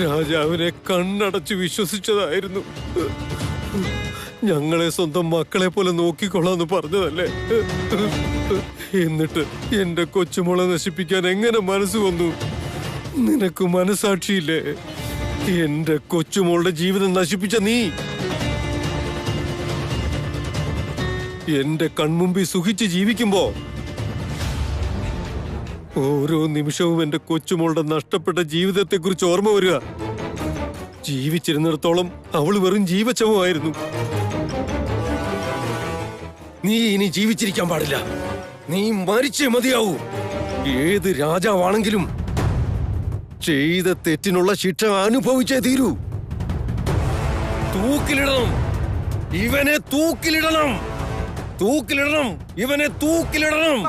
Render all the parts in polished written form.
രാജാവിനെ കണ്ണടച്ച് വിശ്വസിച്ചതായിരുന്നു. ഞങ്ങളെ സ്വന്തം മക്കളെ പോലെ നോക്കിക്കൊള്ളാന്ന് പറഞ്ഞതല്ലേ. എന്നിട്ട് എന്റെ കൊച്ചുമോളെ നശിപ്പിക്കാൻ എങ്ങനെ മനസ്സ് വന്നു? നിനക്ക് മനസാക്ഷിയില്ലേ? എന്റെ കൊച്ചുമോളുടെ ജീവിതം നശിപ്പിച്ച നീ എന്റെ കൺമുമ്പിൽ സുഖിച്ച് ജീവിക്കുമ്പോ ഓരോ നിമിഷവും എന്റെ കൊച്ചുമോളുടെ നഷ്ടപ്പെട്ട ജീവിതത്തെ കുറിച്ച് ഓർമ്മ വരിക. ജീവിച്ചിരുന്നിടത്തോളം അവള് വെറും ജീവച്ചവമായിരുന്നു. നീ ഇനി ജീവിച്ചിരിക്കാൻ പാടില്ല. നീ മരിച്ചേ മതിയാവൂ. ഏത് രാജാവാണെങ്കിലും ചെയ്ത തെറ്റിനുള്ള ശിക്ഷ അനുഭവിച്ചേ തീരൂ. തൂക്കിലിടണം, ഇവനെ തൂക്കിലിടണം, തൂക്കിലിടണം, ഇവനെ തൂക്കിലിടണം,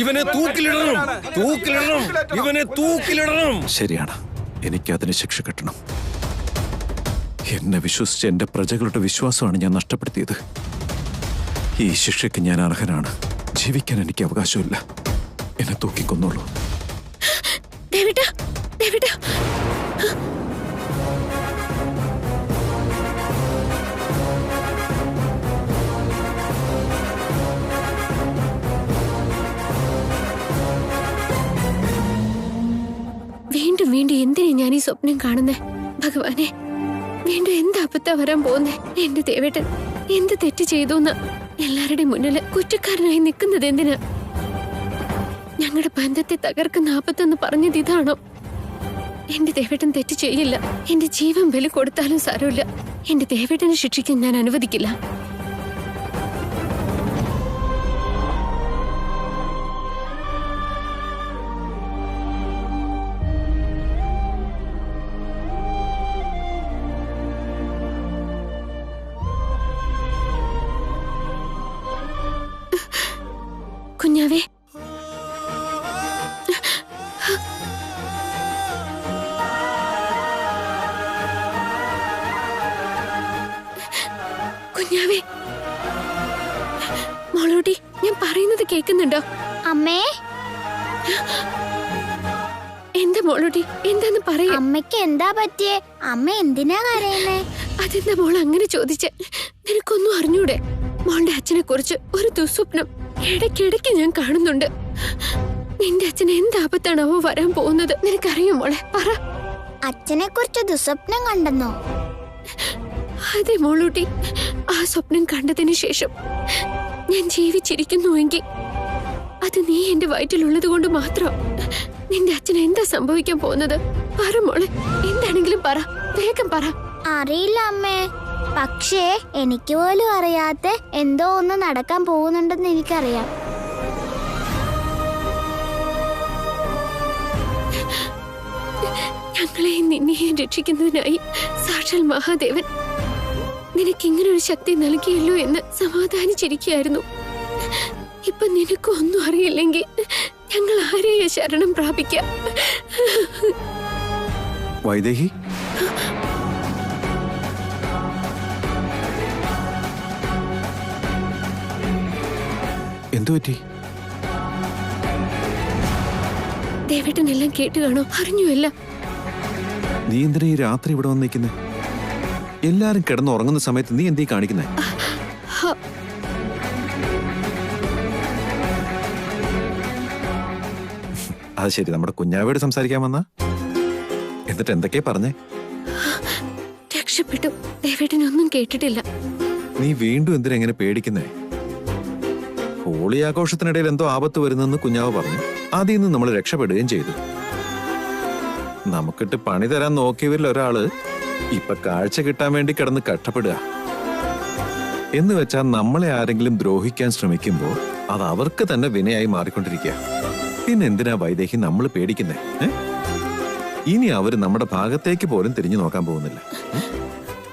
ഇവനെ തൂക്കിലിടണം, തൂക്കിലിടണം, ഇവനെ തൂക്കിലിടണം. ശരിയാണ്, എനിക്ക് അതിന് ശിക്ഷ കിട്ടണം. എന്നെ വിശ്വസിച്ച് എന്റെ പ്രജകളുടെ വിശ്വാസമാണ് ഞാൻ നഷ്ടപ്പെടുത്തിയത്. ഈ ശിക്ഷയ്ക്ക് ഞാൻ അർഹനാണ്. ജീവിക്കാൻ എനിക്ക് അവകാശമില്ല. എന്നെ തൂക്കിക്കൊന്നോളൂ. വീണ്ടും വീണ്ടും എന്തിനാ ഞാൻ ഈ സ്വപ്നം കാണുന്നേ? ഭഗവാനെ, വീണ്ടും എന്ത് അബദ്ധ വരാൻ പോകുന്നേ? എന്റെ ദേവേട്ടൻ എന്ത് തെറ്റ് ചെയ്തു എല്ലാവരുടെയും മുന്നില് കുറ്റക്കാരനായി നിൽക്കുന്നത് എന്തിനാ? ഞങ്ങളുടെ ബന്ധത്തെ തകർക്കുന്ന ആപത്തെന്ന് പറഞ്ഞത് ഇതാണോ? എന്റെ ദേവേട്ടൻ തെറ്റ് ചെയ്യില്ല. എന്റെ ജീവൻ ബലി കൊടുത്താലും സാരമില്ല. എന്റെ ദേവേട്ടനെ ശിക്ഷിക്കാൻ ഞാൻ അനുവദിക്കില്ല. കുഞ്ഞാവേ, കുഞ്ഞാവേ, മോളൂട്ടി, ഞാൻ പറയുന്നത് കേൾക്കുന്നുണ്ടോ? അമ്മേ, എന്താ മോളൂട്ടി, എന്താന്ന് പറയാ? അമ്മയ്ക്ക് എന്താ പറ്റിയേ? അമ്മ എന്തിനാ കരയുന്നേ? അതെന്താ മോൾ അങ്ങനെ ചോദിച്ചേ? നിനക്കൊന്നും അറിഞ്ഞൂടെ? മോളുടെ അച്ഛനെ കുറിച്ച് ഒരു ദുസ്വപ്നം ഇടയ്ക്കിടയ്ക്ക് ഞാൻ കാണുന്നുണ്ട്. നിന്റെ അച്ഛൻ എന്ത് ആപത്താണാവോ വരാൻ പോകുന്നത്? നിനക്കറിയോ മോളെ? പറ. അച്ഛനെ കുറിച്ച് ദുസ്വപ്നം കണ്ടെന്നോ? അതെ മോളൂട്ടി, ആ സ്വപ്നം കണ്ടതിന് ശേഷം ഞാൻ ജീവിച്ചിരിക്കുന്നുവെങ്കിൽ അത് നീ എന്റെ വയറ്റിലുള്ളത് കൊണ്ട് മാത്രം. നിന്റെ അച്ഛന് എന്താ സംഭവിക്കാൻ പോകുന്നത്? പറ മോളെ, എന്താണെങ്കിലും പറ, വേഗം പറ. അറിയില്ല അമ്മേ, പക്ഷേ എനിക്ക് പോലും അറിയാത്ത എന്തോ ഒന്ന് നടക്കാൻ പോകുന്നുണ്ടെന്ന് എനിക്കറിയാം. ഞങ്ങളെയും നിന്നെയും രക്ഷിക്കുന്നതിനായി സാക്ഷാൽ മഹാദേവൻ നിനക്ക് ഇങ്ങനൊരു ശക്തി നൽകിയല്ലോ എന്ന് സമാധാനിച്ചിരിക്കുകയായിരുന്നു. ഇപ്പൊ നിനക്ക് ഒന്നും അറിയില്ലെങ്കിൽ ഞങ്ങൾ ആരെയാ ശരണം പ്രാപിക്കാം? വൈദേഹി, എന്തു പറ്റി? ദേവേട്ടൻ എല്ലാം കേട്ട് കാണോ? അറിഞ്ഞുവല്ല. നീ എന്തിനാ ഈ രാത്രി ഇവിടെ വന്ന് നിൽക്കുന്നേ? എല്ലാരും കിടന്നുറങ്ങുന്ന സമയത്ത് നീ എന്തീ കാണിക്കുന്നേ? അത് ശരി, നമ്മുടെ കുഞ്ഞാവയോട് സംസാരിക്കാൻ വന്ന? എന്നിട്ട് എന്തൊക്കെയാ പറഞ്ഞേ? രക്ഷപ്പെട്ടു. ദേവേട്ടനൊന്നും കേട്ടിട്ടില്ല. നീ വീണ്ടും എന്തിനാ എങ്ങനെ പേടിക്കുന്നേ? ഹോളി ആഘോഷത്തിനിടയിൽ എന്തോ ആപത്ത് വരുന്നെന്ന് കുഞ്ഞാവ് പറഞ്ഞു. അതിൽ നിന്ന് നമ്മൾ രക്ഷപ്പെടുകയും ചെയ്തു. നമുക്കിട്ട് പണി തരാൻ നോക്കിയവരിൽ ഒരാള് ഇപ്പൊ കാഴ്ച കിട്ടാൻ വേണ്ടി കിടന്ന് കഷ്ടപ്പെടുക. എന്ന് വെച്ചാൽ നമ്മളെ ആരെങ്കിലും ദ്രോഹിക്കാൻ ശ്രമിക്കുമ്പോൾ അത് അവർക്ക് തന്നെ വിനയായി മാറിക്കൊണ്ടിരിക്കുക. പിന്നെ എന്തിനാ വൈദേഹി നമ്മൾ പേടിക്കുന്നേ? ഇനി അവര് നമ്മുടെ ഭാഗത്തേക്ക് പോലും തിരിഞ്ഞു നോക്കാൻ പോകുന്നില്ല.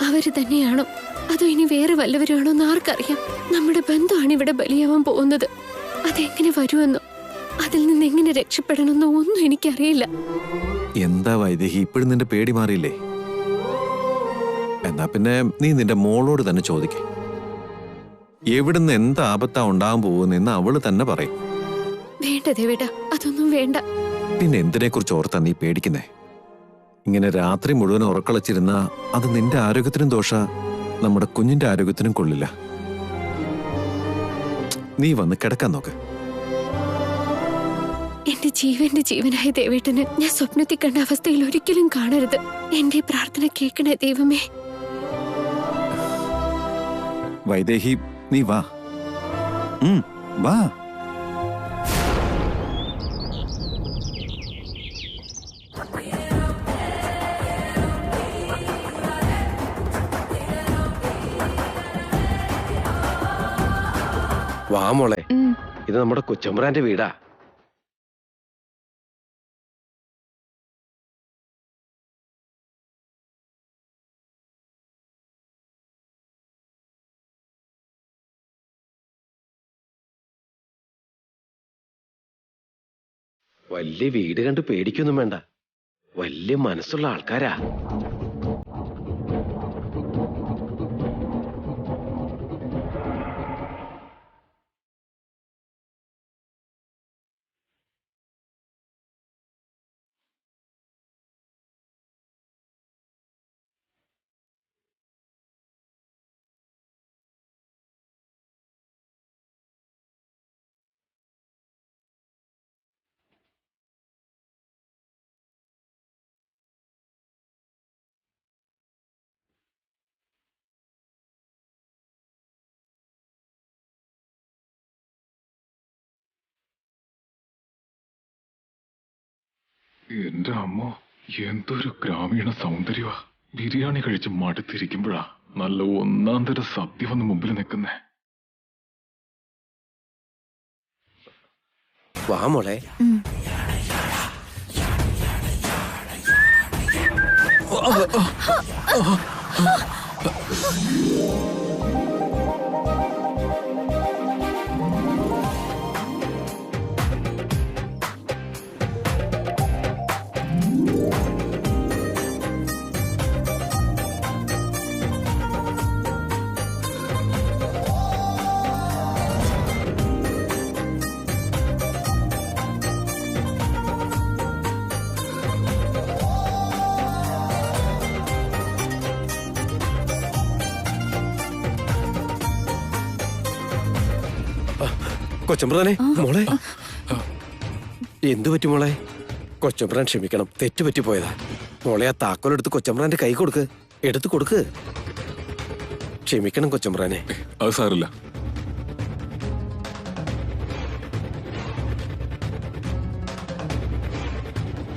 അവര് തന്നെയാണോ അതോ ഇനി വേറെ വല്ലവരാണോ എന്ന് ആർക്കറിയാം? നമ്മുടെ ബന്ധമാണ് ഇവിടെ ബലിയാവാൻ പോകുന്നത്. അതെങ്ങനെ വരുമെന്നോ അതിൽ നിന്ന് എങ്ങനെ രക്ഷപ്പെടണമെന്നോ ഒന്നും എനിക്കറിയില്ല. എന്താ വൈദേഹി, ഇപ്പോഴും നിന്റെ പേടി മാറിയില്ലേ? എന്നാ പിന്നെ നീ നിന്റെ മോളോട് തന്നെ ചോദിക്ക. എവിടുന്ന് എന്ത് ആപത്താ ഉണ്ടാകാൻ പോകുന്നെന്ന് അവള് തന്നെ പറയും. വേണ്ട ദേവേട്ട, അതൊന്നും വേണ്ട. പിന്നെ എന്തിനെ കുറിച്ച് ഓർത്താ നീ പേടിക്കുന്നേ? ഇങ്ങനെ രാത്രി മുഴുവൻ ഉറക്കളച്ചിരുന്ന അത് നിന്റെ ആരോഗ്യത്തിനും ദോഷ, നമ്മുടെ കുഞ്ഞിന്റെ ആരോഗ്യത്തിനും കൊള്ളില്ല. നീ വന്ന് കിടക്കാൻ നോക്ക്. എന്റെ ജീവന്റെ ജീവനായ ദേവേട്ടന് ഞാൻ സ്വപ്നത്തിൽ കണ്ട അവസ്ഥയിൽ ഒരിക്കലും കാണരുത്. എന്റെ പ്രാർത്ഥന കേൾക്കണേ ദൈവമേ. വൈദേഹി, നീ വാ. വാ. വാ മോളെ, ഇത് നമ്മുടെ കൊച്ചമ്പ്രാന്റെ വീടാ. വലിയ വീട് കണ്ട് പേടിക്കൊന്നും വേണ്ട, വലിയ മനസ്സുള്ള ആൾക്കാരാ. എന്റെ അമ്മ, എന്തൊരു ഗ്രാമീണ സൗന്ദര്യമാ. ബിരിയാണി കഴിച്ച് മടുത്തിരിക്കുമ്പോഴാ നല്ല ഒന്നാം തരം സദ്യ വന്ന് മുമ്പിൽ നിൽക്കുന്നേ. വാ മോളെ. കൊച്ചമ്പ്രാനെ, മോളെ എന്തു പറ്റി മോളെ? കൊച്ചമ്പ്രാൻ ക്ഷമിക്കണം, തെറ്റുപറ്റിപ്പോയതാ. മോളെ, ആ താക്കോലെടുത്ത് കൊച്ചമ്പ്രാന്റെ കൈ കൊടുക്ക്, എടുത്തു കൊടുക്ക്. ക്ഷമിക്കണം കൊച്ചമ്പ്രാനെ. അത് സാറില്ല.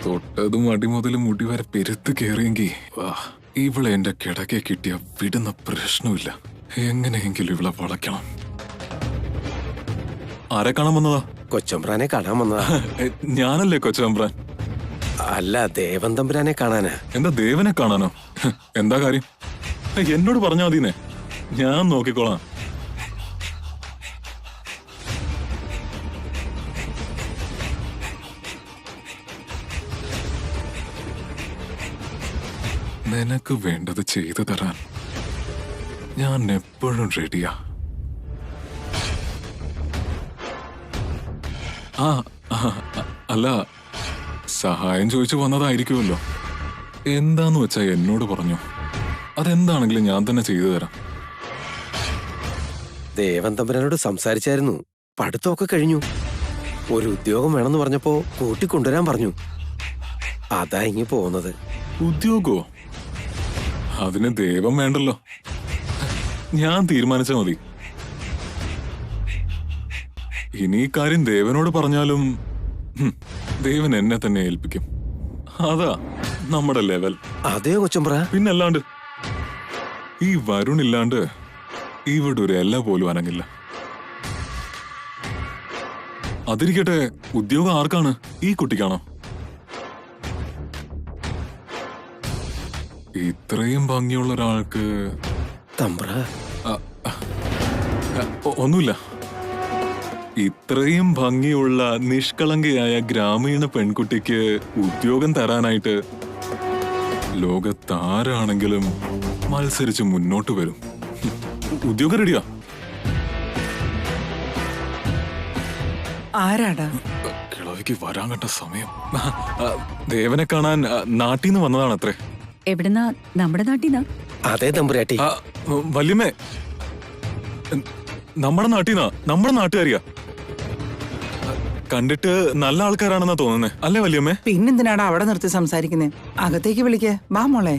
തൊട്ടതും അടി മുതൽ മുടി വരെ പെരുത്ത് കയറിയെങ്കിൽ ഇവളെ എന്റെ കിടക്കെ കിട്ടിയ വിടുന്ന പ്രശ്നമില്ല. എങ്ങനെയെങ്കിലും ഇവളെ വളയ്ക്കണം. ആരെ കാണാൻ വന്നതാ? കൊച്ചമ്പ്രാനെ കാണാൻ വന്നതാ. ഞാനല്ലേ കൊച്ചമ്പ്രാൻ? അല്ല, ദേവൻ തമ്പുരാനെ കാണാനാ. എന്താ ദേവനെ കാണാനോ? എന്താ കാര്യം? എന്നോട് പറഞ്ഞാ മതിനെ, ഞാൻ നോക്കിക്കോളാം. നിനക്ക് വേണ്ടത് ചെയ്തു തരാൻ ഞാൻ എപ്പോഴും റെഡിയാ. അല്ല, സഹായം ചോദിച്ചു വന്നതായിരിക്കുമല്ലോ. എന്താന്ന് വെച്ചാ എന്നോട് പറഞ്ഞു. അതെന്താണെങ്കിലും ഞാൻ തന്നെ ചെയ്തു തരാം. ദേവൻ തമ്പുരാനോട് സംസാരിച്ചായിരുന്നു. പഠിത്തമൊക്കെ കഴിഞ്ഞു. ഒരു ഉദ്യോഗം വേണമെന്ന് പറഞ്ഞപ്പോ കൂട്ടിക്കൊണ്ടുവരാൻ പറഞ്ഞു. അതാ ഇങ്ങി പോകുന്നത്. ഉദ്യോഗോ? അതിന് ദൈവം വേണ്ടല്ലോ, ഞാൻ തീരുമാനിച്ചാ മതി. ഇനി ഈ കാര്യം ദേവനോട് പറഞ്ഞാലും ദേവൻ എന്നെ തന്നെ ഏൽപ്പിക്കും. അതാ നമ്മുടെ ലെവൽ. അതേ കൊച്ചമ്പ്ര. പിന്നല്ലാണ്ട് ഈ വരുണില്ലാണ്ട് ഇവിടെ ഒരു എല്ല പോലും അനങ്ങില്ല. അതിരിക്കട്ടെ, ഉദ്യോഗം ആർക്കാണ്? ഈ കുട്ടിക്കാണോ? ഇത്രയും ഭംഗിയുള്ള ഒരാൾക്ക് തമ്പ്ര ഒന്നുമില്ല. ഇത്രയും ഭംഗിയുള്ള നിഷ്കളങ്കയായ ഗ്രാമീണ പെൺകുട്ടിക്ക് ഉദ്യോഗം തരാനായിട്ട് ലോകത്താരാണെങ്കിലും മത്സരിച്ച് മുന്നോട്ട് വരും. ഉദ്യോഗം റെഡിയാ. ആരാടാ? കിളവിക്ക് വരാൻ കണ്ട സമയം. ദേവനെ കാണാൻ നാട്ടിൽ നിന്ന് വന്നതാണത്രേ. എവിടുന്നാ? നമ്മുടെ നാട്ടിന്നാ? അതെ തമ്പുരാട്ടി. വല്യമ്മേ, നമ്മുടെ നാട്ടിന്നാ, നമ്മുടെ നാട്ടുകാരിയാ. കണ്ടിട്ട് നല്ല ആൾക്കാരാണെന്നാ തോന്നുന്നേ, അല്ലേ വല്യമ്മേ? പിന്നെന്തിനാടാ അവിടെ നിർത്തി സംസാരിക്കുന്നേ? അകത്തേക്ക് വിളിക്കേ. വാ മോളെ.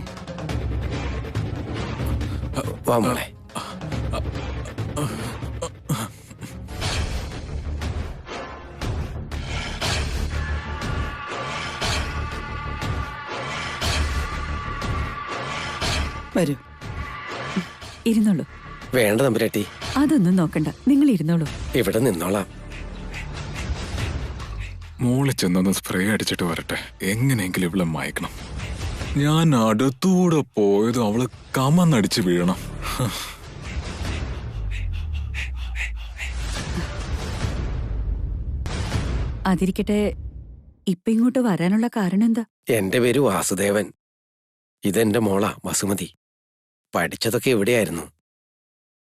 വാ മോളെ. വരൂ. ഇരുന്നോളൂ. വേണ്ട തമ്പുരാട്ടി, അതൊന്നും നോക്കണ്ട, നിങ്ങൾ ഇരുന്നോളൂ. ഇവിടെ നിന്നോളാം. മോളെ ചെന്നൊന്ന് സ്പ്രേ അടിച്ചിട്ട് വരട്ടെ. എങ്ങനെയെങ്കിലും ഇവിടെ മയക്കണം. ഞാൻ അടുത്തൂടെ പോയത് അവള് കമന്നടിച്ച് വീഴണം. അതിരിക്കട്ടെ, ഇപ്പൊ ഇങ്ങോട്ട് വരാനുള്ള കാരണം എന്താ? എന്റെ പേര് വാസുദേവൻ. ഇതെന്റെ മോളാ വസുമതി. പഠിച്ചതൊക്കെ എവിടെയായിരുന്നു?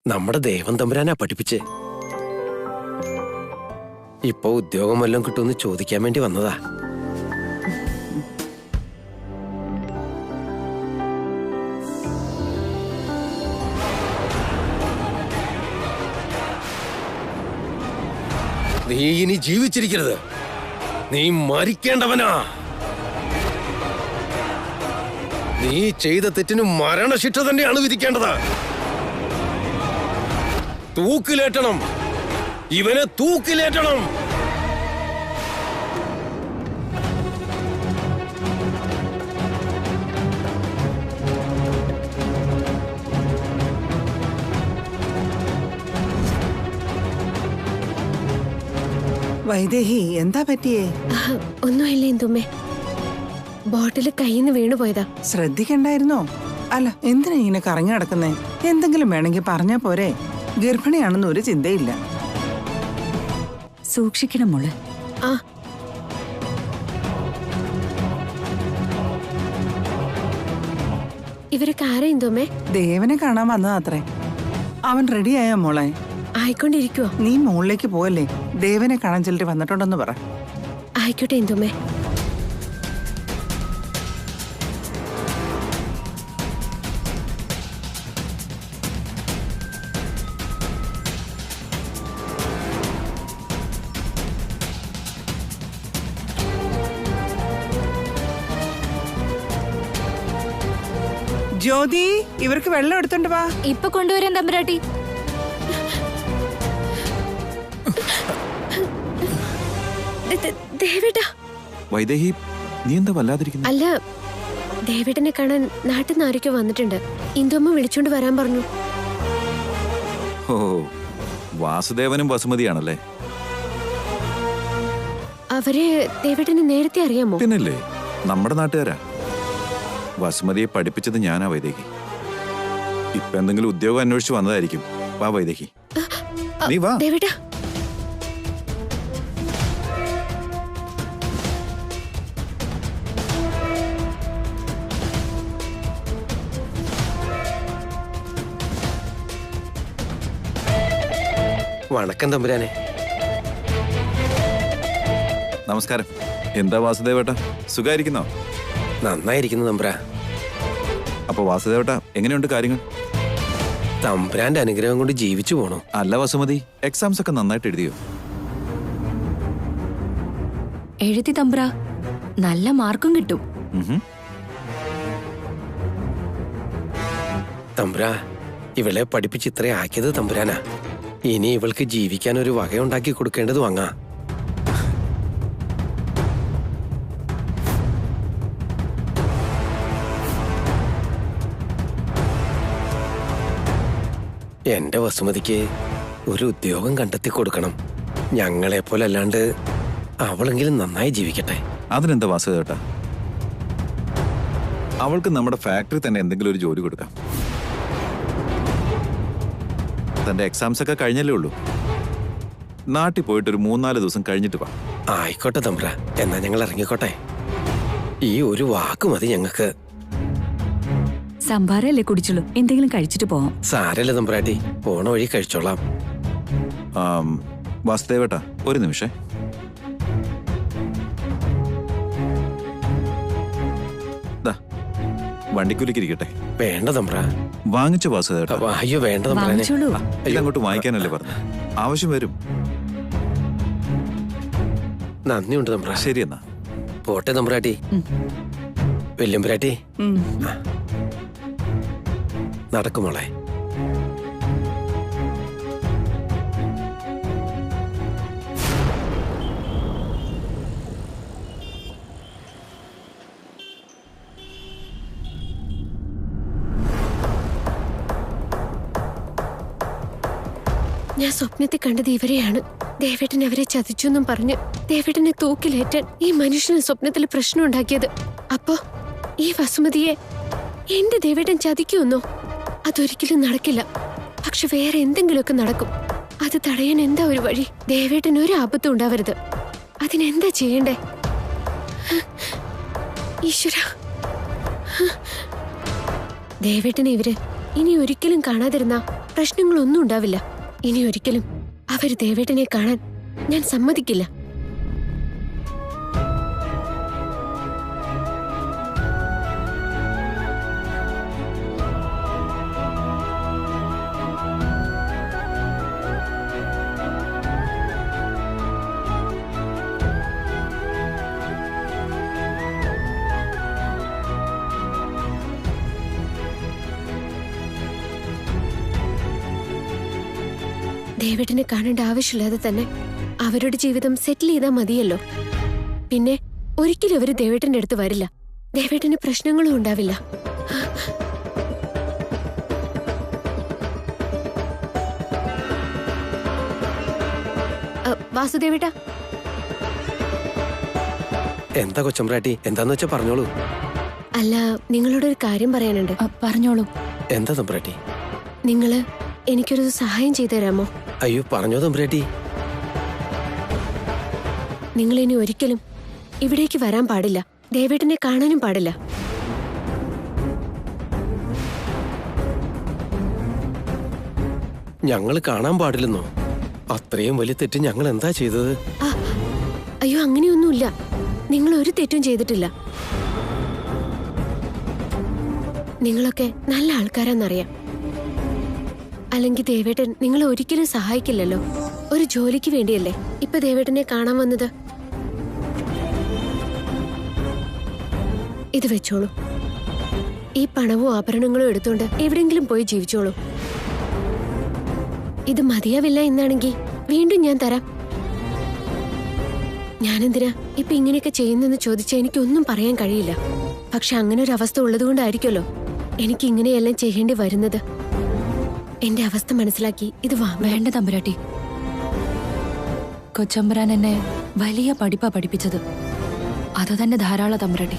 നമ്മുടെ ദേവൻ തമ്പുരാനാ പഠിപ്പിച്ച്. ഇപ്പൊ ഉദ്യോഗം വല്ലതും കിട്ടുമെന്ന് ചോദിക്കാൻ വേണ്ടി വന്നതാ. നീ ഇനി ജീവിച്ചിരിക്കരുത്. നീ മരിക്കേണ്ടവനാ. നീ ചെയ്ത തെറ്റിന് മരണശിക്ഷ തന്നെയാണ് വിധിക്കേണ്ടത്. തൂക്കിലേറ്റണം. ഇവനെ തൂക്കിലേറ്റണം. വൈദേഹി, എന്താ പറ്റിയേ? ഒന്നുമില്ല എന്തുമ്മേ, ബോട്ടില് കയ്യിന്ന് വീണുപോയതാ. ശ്രദ്ധിക്കണ്ടായിരുന്നോ? അല്ല, എന്തിനാ ഇങ്ങനെ കറങ്ങി നടക്കുന്നേ? എന്തെങ്കിലും വേണമെങ്കിൽ പറഞ്ഞാ പോരെ. ഗർഭിണിയാണെന്ന് ഒരു ചിന്തയില്ല. സൂക്ഷിക്കണം മോള്. ആ ഇവരൊക്കെ ആരാ എന്തുമ്മേ? ദേവനെ കാണാൻ വന്നതാത്രേ. അവൻ റെഡിയായോ മോളെ? ആയിക്കൊണ്ടിരിക്കുവോ? നീ മുകളിലേക്ക് പോയല്ലേ, ദേവനെ കാണാൻ ചിലർ വന്നിട്ടുണ്ടെന്ന് പറ. ആയിക്കോട്ടെ എന്തുമ്മേ. ജ്യോതി, ഇവർക്ക് വെള്ളം എടുത്തോണ്ട് വാ. ഇപ്പൊ കൊണ്ടുവരാൻ തമ്പുരാട്ടി. ദേവേട്ടാ. വൈദേഹി, നീ എന്താ വല്ലാതിരിക്കുന്നു? അല്ല, ദേവേട്ടനെ കാണാൻ നാട്ടിൽ നിന്ന് ആരൊക്കെ വന്നിട്ടുണ്ട്. ഇന്ദുമ്മ വിളിച്ചോണ്ട് വരാൻ പറഞ്ഞു. ഓ, വാസുദേവനും വസുമതിയാണല്ലേ? അവരെ ദേവേട്ടനെ നേരത്തെ അറിയാമോ? പിന്നല്ലേ, നമ്മുടെ നാട്ടുകാരാ. വസുമതിയെ പഠിപ്പിച്ചത് ഞാനാ വൈദേഹി. ഇപ്പൊ എന്തെങ്കിലും ഉദ്യോഗം അന്വേഷിച്ച് വന്നതായിരിക്കും. വാ വൈദേഹി, നീ വാ. ദേവേട്ടാ. വണക്കം തമ്പുരാനെ. നമസ്കാരം. എന്താ വാസുദേവേട്ട, സുഖായിരിക്കുന്നോ? നന്നായിരിക്കുന്നു തമ്പുരാ. അപ്പൊ വാസുദേവേട്ട, എങ്ങനെയുണ്ട് കാര്യങ്ങൾ? തമ്പുരാന്റെ അനുഗ്രഹം കൊണ്ട് ജീവിച്ചു പോണു. അല്ല വസുമതി, എക്സാംസ് ഒക്കെ നന്നായിട്ട് എഴുതിയോ? എഴുതി തമ്പ്ര, നല്ല മാർക്കും കിട്ടും. തമ്പുരാ, ഇവളെ പഠിപ്പിച്ച് ഇത്രയും ആക്കിയത് തമ്പുരാനാ. ഇനി ഇവൾക്ക് ജീവിക്കാൻ ഒരു വകയുണ്ടാക്കി കൊടുക്കേണ്ടത് വാങ്ങാ. എന്റെ വസുമതിക്ക് ഒരു ഉദ്യോഗം കണ്ടെത്തി കൊടുക്കണം. ഞങ്ങളെപ്പോലെ അല്ലാണ്ട് അവളെങ്കിലും നന്നായി ജീവിക്കട്ടെ. അതിനെന്താ വാസുദേവേട്ട, അവൾക്ക് നമ്മുടെ ഫാക്ടറി തന്നെ എന്തെങ്കിലും ഒരു ജോലി കൊടുക്കാം. തന്റെ എക്സാംസ് ഒക്കെ കഴിഞ്ഞല്ലേ ഉള്ളൂ. നാട്ടിൽ പോയിട്ട് ഒരു 3-4 ദിവസം കഴിഞ്ഞിട്ട് വാ. ആയിക്കോട്ടെ തമ്പ്ര, എന്നാ ഞങ്ങൾ ഇറങ്ങിക്കോട്ടെ. ഈ ഒരു വാക്ക് മതി ഞങ്ങൾക്ക്. സംഭാരല്ലേ കുടിച്ചുള്ളൂ, എന്തെങ്കിലും കഴിച്ചിട്ട് പോവാം. സാരല്ല തമ്പ്രാട്ടി, പോണ വഴി കഴിച്ചോളാം. വാസുദേവേട്ട, ഒരു നിമിഷം. വണ്ടിക്കൂലിക്ക് ഇരിക്കട്ടെ. വേണ്ട തമ്പ്ര. വാങ്ങിച്ചു വാസുദേട്ടാ. അയ്യോ വേണ്ട തമ്പ്രാനെ. വാങ്ങിച്ചോളൂ. ഇതങ്ങോട്ട് വാങ്ങിക്കാനല്ലേ പറഞ്ഞു. ആവശ്യം വരും. നന്ദിയുണ്ട് തമ്പ്ര. ശരി എന്നാ പോട്ടെ തമ്പ്രാട്ടി. വെല്ലുംപുരാട്ടി നടക്കുമോളെ. ഞാൻ സ്വപ്നത്തിൽ കണ്ടത് ഇവരെയാണ്. ദേവേട്ടൻ അവരെ ചതിച്ചു എന്നും പറഞ്ഞ് ദേവേട്ടനെ തൂക്കിലേറ്റാൻ ഈ മനുഷ്യന് സ്വപ്നത്തിൽ പ്രശ്നം ഉണ്ടാക്കിയത്. അപ്പോ ഈ വസുമതിയെ എന്റെ ദേവേട്ടൻ ചതിക്കുമെന്നോ? അതൊരിക്കലും നടക്കില്ല. പക്ഷെ വേറെ എന്തെങ്കിലുമൊക്കെ നടക്കും. അത് തടയാൻ എന്താ ഒരു വഴി? ദേവേട്ടൻ ഒരു ആപത്തും ഉണ്ടാവരുത്. അതിനെന്താ ചെയ്യണ്ടേ? ഈശ്വര, ദേവേട്ടനെ ഇവര് ഇനി ഒരിക്കലും കാണാതിരുന്ന പ്രശ്നങ്ങളൊന്നും ഉണ്ടാവില്ല. ഇനി ഒരിക്കലും അവര് ദേവേട്ടനെ കാണാൻ ഞാൻ സമ്മതിക്കില്ല. ദേവേട്ടനെ കാണേണ്ട ആവശ്യമില്ലാതെ തന്നെ അവരുടെ ജീവിതം സെറ്റിൽ ചെയ്താൽ മതിയല്ലോ. പിന്നെ ഒരിക്കലും അവര് ദേവേട്ടന്റെ അടുത്ത് വരില്ല. ദേവേട്ടന് പ്രശ്നങ്ങളും ഉണ്ടാവില്ല. വാസുദേവേട്ട. എന്താ കൊച്ചമ്പ്രാട്ടി? എന്താന്ന് വെച്ചാ പറഞ്ഞോളൂ. അല്ല, നിങ്ങളോടൊരു കാര്യം പറയാനുണ്ട്. പറഞ്ഞോളൂ. എന്താ തമ്പ്രാട്ടി? നിങ്ങള് എനിക്കൊരു സഹായം ചെയ്തു തരാമോ? അയ്യോ പറഞ്ഞോ തമ്പ്രാട്ടി. നിങ്ങൾ ഇനി ഒരിക്കലും ഇവിടേക്ക് വരാൻ പാടില്ല. ദേവേട്ടനെ കാണാനും പാടില്ല. ഞങ്ങള് കാണാൻ പാടില്ലെന്നോ? അത്രയും വലിയ തെറ്റ് ഞങ്ങൾ എന്താ ചെയ്തത്? അയ്യോ, അങ്ങനെയൊന്നുമില്ല. നിങ്ങൾ ഒരു തെറ്റും ചെയ്തിട്ടില്ല. നിങ്ങളൊക്കെ നല്ല ആൾക്കാരാന്നറിയാം. അല്ലെങ്കിൽ ദേവേട്ടൻ നിങ്ങളെ ഒരിക്കലും സഹായിക്കില്ലല്ലോ. ഒരു ജോലിക്ക് വേണ്ടിയല്ലേ ഇപ്പൊ ദേവേട്ടനെ കാണാൻ വന്നത്. ഇത് വെച്ചോളൂ. ഈ പണവും ആഭരണങ്ങളും എടുത്തോണ്ട് എവിടെങ്കിലും പോയി ജീവിച്ചോളൂ. ഇത് മതിയാവില്ല എന്നാണെങ്കിൽ വീണ്ടും ഞാൻ തരാം. ഞാനെന്തിനാ ഇപ്പൊ ഇങ്ങനെയൊക്കെ ചെയ്യുന്നെന്ന് ചോദിച്ചാൽ എനിക്കൊന്നും പറയാൻ കഴിയില്ല. പക്ഷെ അങ്ങനെ ഒരു അവസ്ഥ ഉള്ളതുകൊണ്ടായിരിക്കുമല്ലോ എനിക്ക് ഇങ്ങനെയെല്ലാം ചെയ്യേണ്ടി വരുന്നത്. എന്റെ അവസ്ഥ മനസ്സിലാക്കി ഇത് വേണ്ട തമ്പുരാട്ടി. കൊച്ചമ്പുരാൻ എന്നെ വലിയ പഠിപ്പാ പഠിപ്പിച്ചത്. അത് തന്നെ ധാരാളം തമ്പുരാട്ടി.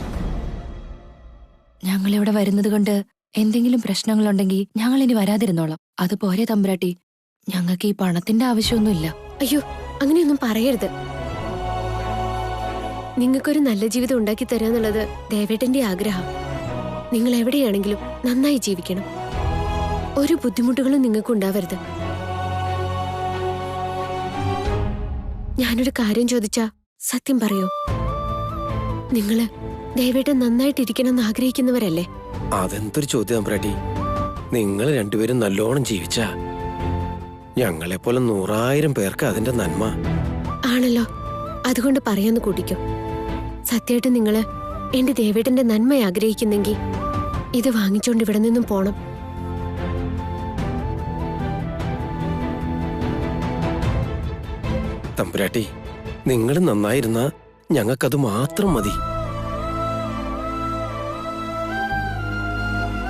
ഞങ്ങളിവിടെ വരുന്നത് കൊണ്ട് എന്തെങ്കിലും പ്രശ്നങ്ങളുണ്ടെങ്കിൽ ഞങ്ങൾ ഇനി വരാതിരുന്നോളാം. അതുപോലെ തമ്പുരാട്ടി, ഞങ്ങൾക്ക് ഈ പണത്തിന്റെ ആവശ്യമൊന്നുമില്ല. അയ്യോ, അങ്ങനെയൊന്നും പറയരുത്. നിങ്ങൾക്കൊരു നല്ല ജീവിതം ഉണ്ടാക്കി തരാന്നുള്ളത് ദേവേട്ടന്റെ ആഗ്രഹം. നിങ്ങൾ എവിടെയാണെങ്കിലും നന്നായി ജീവിക്കണം. ഒരു ബുദ്ധിമുട്ടുകളും നിങ്ങൾക്ക് ഉണ്ടാവരുത്. ഞാനൊരു കാര്യം ചോദിച്ചാ സത്യം പറയോ? നിങ്ങള് ദേവേട്ടൻ നന്നായിട്ടിരിക്കണം എന്ന് ആഗ്രഹിക്കുന്നവരല്ലേ? അതെന്തൊരു ചോദ്യം തമ്പ്രാട്ടി. നിങ്ങൾ രണ്ടുപേരും നല്ലോണം ജീവിച്ചാ ഞങ്ങളെപ്പോലെ 100,000 പേർക്ക് അതിന്റെ നന്മ ആണല്ലോ. അതുകൊണ്ട് പറയാന്ന് കൂട്ടിക്കോ. സത്യമായിട്ട് നിങ്ങള് എന്റെ ദേവേട്ടന്റെ നന്മ ആഗ്രഹിക്കുന്നെങ്കിൽ ഇത് വാങ്ങിച്ചോണ്ട് ഇവിടെ നിന്നും പോണം. തമ്പുരാട്ടി, നിങ്ങൾ നന്നായിരുന്ന ഞങ്ങൾക്കത് മാത്രം മതി.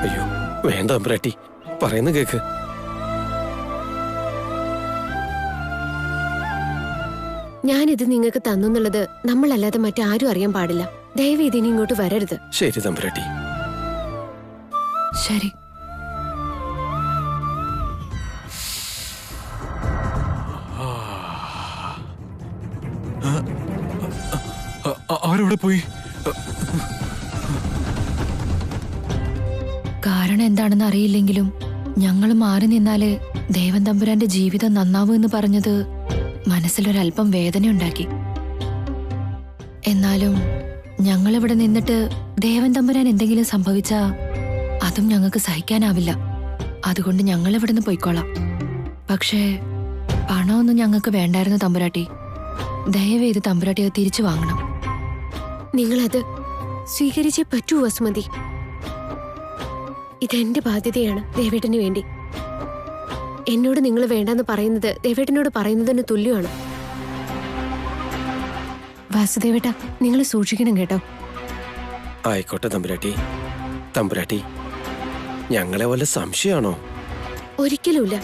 അയ്യോ വേണ്ട തമ്പുരാട്ടി, പറയുന്ന കേക്ക്. ഞാനിത് നിങ്ങൾക്ക് തന്നുള്ളത് നമ്മളല്ലാതെ മറ്റാരും അറിയാൻ പാടില്ല. ദയവ് ഇതിനി ഇങ്ങോട്ട് വരരുത്. ശരി തമ്പുരാട്ടി. ശരി. അവരെവിടെ പോയി? കാരണം എന്താണെന്ന് അറിയില്ലെങ്കിലും ഞങ്ങൾ മാറി നിന്നാല് ദേവൻ തമ്പുരാന്റെ ജീവിതം നന്നാവൂ എന്ന് പറഞ്ഞത് മനസ്സിലൊരല്പം വേദനയുണ്ടാക്കി. എന്നാലും ഞങ്ങളിവിടെ നിന്നിട്ട് ദേവൻ തമ്പുരാൻ എന്തെങ്കിലും സംഭവിച്ചാ അതും ഞങ്ങൾക്ക് സഹിക്കാനാവില്ല. അതുകൊണ്ട് ഞങ്ങൾ ഇവിടുന്ന് പോയിക്കോളാം. പക്ഷേ പണമൊന്നും ഞങ്ങൾക്ക് വേണ്ടായിരുന്നു തമ്പുരാട്ടി. ദയവേത് തമ്പുരാട്ടി അത് തിരിച്ചു വാങ്ങണം. നിങ്ങളത് സ്വീകരിച്ചേ പറ്റൂ വസുമതി. ഇതെന്റെ ബാധ്യതയാണ് ദേവേട്ടന് വേണ്ടി. എന്നോട് നിങ്ങൾ വേണ്ടെന്ന് പറയുന്നത് ദേവേട്ടനോട് പറയുന്നതിന് തുല്യമാണ്. വാസുദേവേട്ട, നിങ്ങൾ സൂക്ഷിക്കണം കേട്ടോ. ആയിക്കോട്ടെ തമ്പുരാട്ടി. തമ്പുരാട്ടി, ഞങ്ങളെ വല്ല സംശയമാണോ? ഒരിക്കലുമില്ല.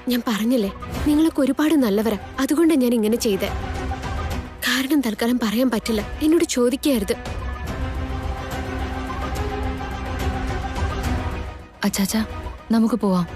ഞാൻ പറഞ്ഞില്ലേ, നിങ്ങളൊക്കെ ഒരുപാട് നല്ലവരാ. അതുകൊണ്ടാണ് ഞാൻ ഇങ്ങനെ ചെയ്തേ. കാരണം തൽക്കാലം പറയാൻ പറ്റില്ല. എന്നോട് ചോദിക്കരുത്. അച്ചാച്ചാ, നമുക്ക് പോവാം.